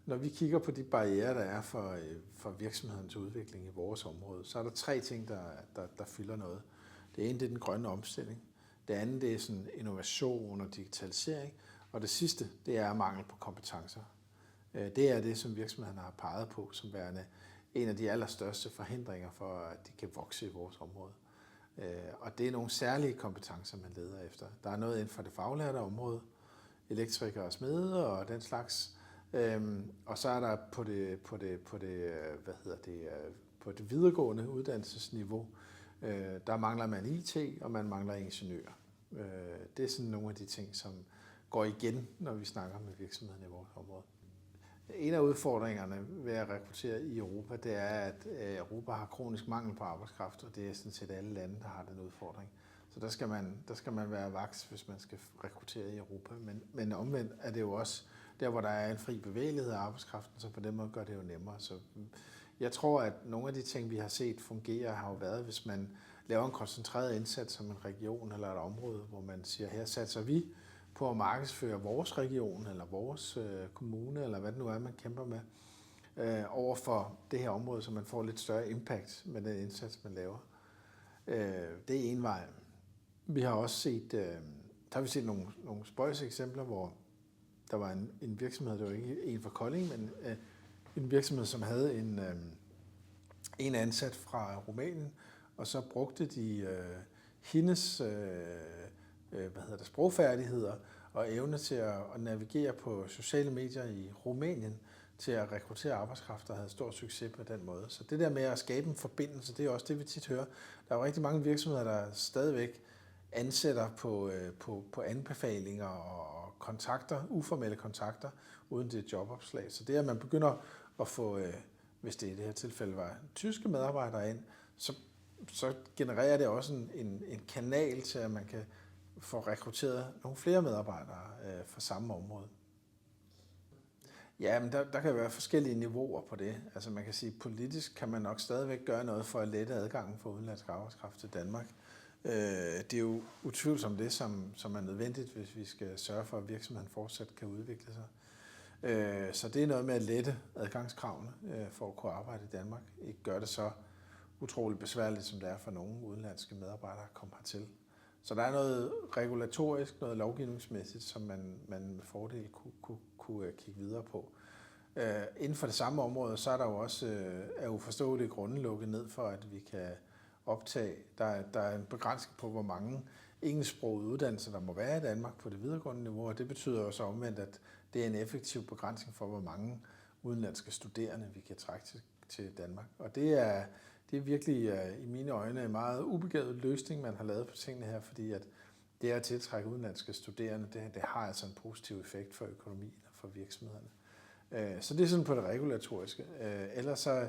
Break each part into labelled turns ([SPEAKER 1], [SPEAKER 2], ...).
[SPEAKER 1] Når vi kigger på de barrierer, der er for virksomhedens udvikling i vores område, så er der 3 ting, der fylder noget. Det ene det er den grønne omstilling. Det andet det er sådan innovation og digitalisering. Og det sidste det er mangel på kompetencer. Det er det, som virksomhederne har peget på som værende en af de allerstørste forhindringer for, at de kan vokse i vores område. Og det er nogle særlige kompetencer, man leder efter. Der er noget inden for det faglærte område, elektrikere og smede og den slags. Og så er der på det videregående uddannelsesniveau, der mangler man IT, og man mangler ingeniører. Det er sådan nogle af de ting, som går igen, når vi snakker med virksomheden i vores område. En af udfordringerne ved at rekruttere i Europa, det er, at Europa har kronisk mangel på arbejdskraft, og det er sådan set alle lande, der har den udfordring. Så der skal man være vaks, hvis man skal rekruttere i Europa. Men omvendt er det jo også der, hvor der er en fri bevægelighed af arbejdskraften, så på den måde gør det jo nemmere. Så jeg tror, at nogle af de ting, vi har set fungere, har jo været, hvis man laver en koncentreret indsats som en region eller et område, hvor man siger, her satser vi på at markedsføre vores region eller vores kommune, eller hvad det nu er, man kæmper med, over for det her område, så man får lidt større impact med den indsats, man laver. Det er en vej. Vi har også set, nogle spøjse eksempler, hvor der var en virksomhed, det var ikke en fra Kolding, men en virksomhed, som havde en ansat fra Rumænien, og så brugte de hendes sprogfærdigheder og evne til at navigere på sociale medier i Rumænien til at rekruttere arbejdskraft, der havde stor succes på den måde. Så det der med at skabe en forbindelse, det er også det, vi tit hører. Der er jo rigtig mange virksomheder, der stadigvæk ansætter på anbefalinger og kontakter, uformelle kontakter, uden det er jobopslag. Så det, at man begynder at få, hvis det i det her tilfælde var tyske medarbejdere ind, så genererer det også en kanal til, at man kan få rekrutteret nogle flere medarbejdere fra samme område. Ja, men der kan være forskellige niveauer på det. Altså man kan sige, politisk kan man nok stadigvæk gøre noget for at lette adgangen for udenlandsk arbejdskraft til Danmark. Det er jo utvivlsomt det, som er nødvendigt, hvis vi skal sørge for, at virksomheden fortsat kan udvikle sig. Så det er noget med at lette adgangskravene for at kunne arbejde i Danmark. Ikke gøre det så utroligt besværligt, som det er for nogle udenlandske medarbejdere at komme hertil. Så der er noget regulatorisk, noget lovgivningsmæssigt, som man med fordel kunne kigge videre på. Inden for det samme område, så er der jo også af uforståelige grunde lukket ned for, at vi kan optage. Der er en begrænsning på, hvor mange engelsksprogede uddannelser, der må være i Danmark på det videregående niveau, og det betyder jo så omvendt, at det er en effektiv begrænsning for, hvor mange udenlandske studerende vi kan trække til Danmark. Og det er virkelig i mine øjne en meget ubegavet løsning, man har lavet på tingene her, fordi at det at tiltrække udenlandske studerende, det har altså en positiv effekt for økonomien og for virksomhederne. Så det er sådan på det regulatoriske. Ellers så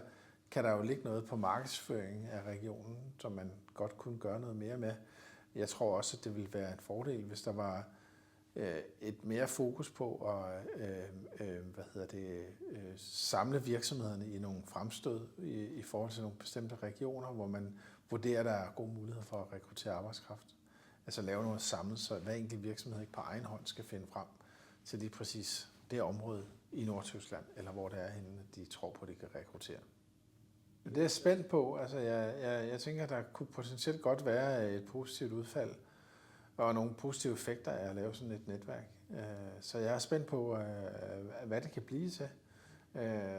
[SPEAKER 1] kan der jo ligge noget på markedsføring af regionen, som man godt kunne gøre noget mere med. Jeg tror også, at det ville være en fordel, hvis der var et mere fokus på at samle virksomhederne i nogle fremstød i forhold til nogle bestemte regioner, hvor man vurderer, at der er gode muligheder for at rekruttere arbejdskraft. Altså lave noget samlet, så hver enkelt virksomhed ikke på egen hånd skal finde frem til lige præcis det område i Nordtyskland, eller hvor det er henne, de tror på, at de kan rekruttere. Det er jeg spændt på. Altså jeg tænker, at der kunne potentielt godt være et positivt udfald og nogle positive effekter af at lave sådan et netværk. Så jeg er spændt på, hvad det kan blive til,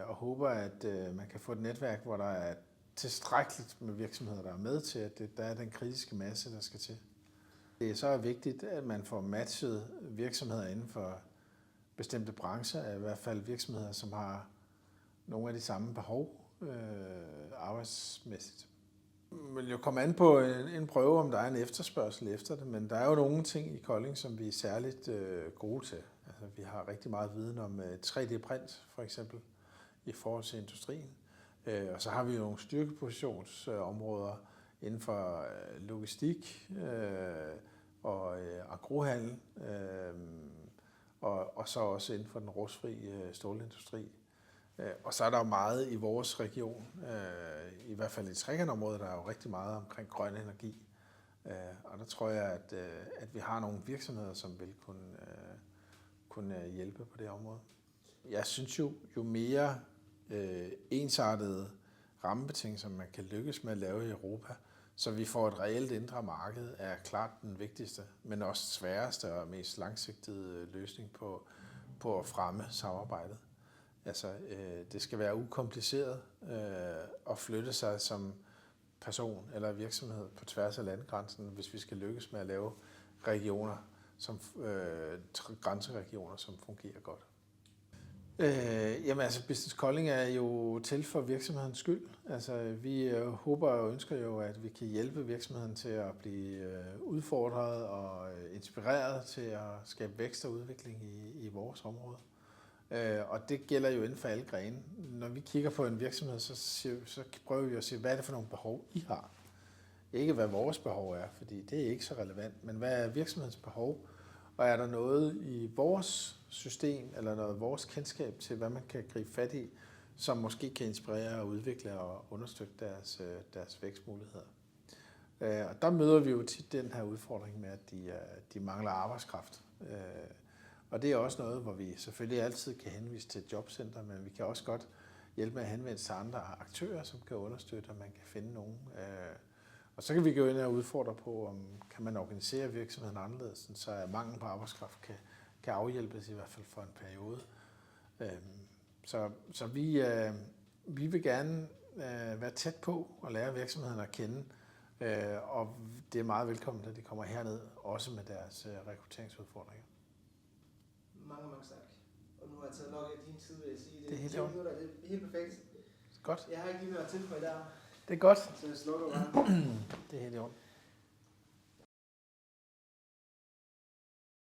[SPEAKER 1] og håber, at man kan få et netværk, hvor der er tilstrækkeligt med virksomheder, der er med til, at der er den kritiske masse, der skal til. Det er så vigtigt, at man får matchet virksomheder inden for bestemte brancher, i hvert fald virksomheder, som har nogle af de samme behov arbejdsmæssigt. Det vil jo komme an på en prøve, om der er en efterspørgsel efter det, men der er jo nogle ting i Kolding, som vi er særligt gode til. Altså, vi har rigtig meget viden om 3D-print, for eksempel, i forhold til industrien. Og så har vi jo nogle styrkepositionsområder inden for logistik og agrohandel, og så også inden for den rustfri stålindustri. Og så er der jo meget i vores region, i hvert fald i trekantområdet, der er jo rigtig meget omkring grøn energi. Og der tror jeg, at vi har nogle virksomheder, som vil kunne hjælpe på det område. jeg synes jo mere ensartede rammebetingelser, man kan lykkes med at lave i Europa, så vi får et reelt indre marked, er klart den vigtigste, men også sværeste og mest langsigtede løsning på at fremme samarbejdet. Altså, det skal være ukompliceret at flytte sig som person eller virksomhed på tværs af landegrænsen, hvis vi skal lykkes med at lave regioner, grænseregioner, som fungerer godt. Jamen altså, Business Kolding er jo til for virksomhedens skyld. Altså, vi håber og ønsker jo, at vi kan hjælpe virksomheden til at blive udfordret og inspireret til at skabe vækst og udvikling i vores område. Og det gælder jo inden for alle grene. Når vi kigger på en virksomhed, så prøver vi at se, hvad er det for nogle behov, I har. Ikke hvad vores behov er, fordi det er ikke så relevant, men hvad er virksomhedens behov? Og er der noget i vores system, eller noget i vores kendskab til, hvad man kan gribe fat i, som måske kan inspirere og udvikle og understøtte deres vækstmuligheder. Og der møder vi jo tit den her udfordring med, at de mangler arbejdskraft. Og det er også noget, hvor vi selvfølgelig altid kan henvise til et jobcenter, men vi kan også godt hjælpe med at henvende til andre aktører, som kan understøtte, at man kan finde nogen. Og så kan vi gå ind og udfordre på, om kan man organisere virksomheden anderledes, så manglen på arbejdskraft kan afhjælpes i hvert fald for en periode. Så vi vil gerne være tæt på og lære virksomheden at kende, og det er meget velkomment, at de kommer herned, også med deres rekrutteringsudfordringer.
[SPEAKER 2] Mange tak. Og nu har jeg taget nok af din tid, vil jeg sige.
[SPEAKER 1] Det er helt
[SPEAKER 2] minutter, det er helt perfekt.
[SPEAKER 1] Godt.
[SPEAKER 2] Jeg har ikke lige noget at tilføje der.
[SPEAKER 1] Det er godt.
[SPEAKER 2] Så jeg slukker bare.
[SPEAKER 1] Det er helt i orden.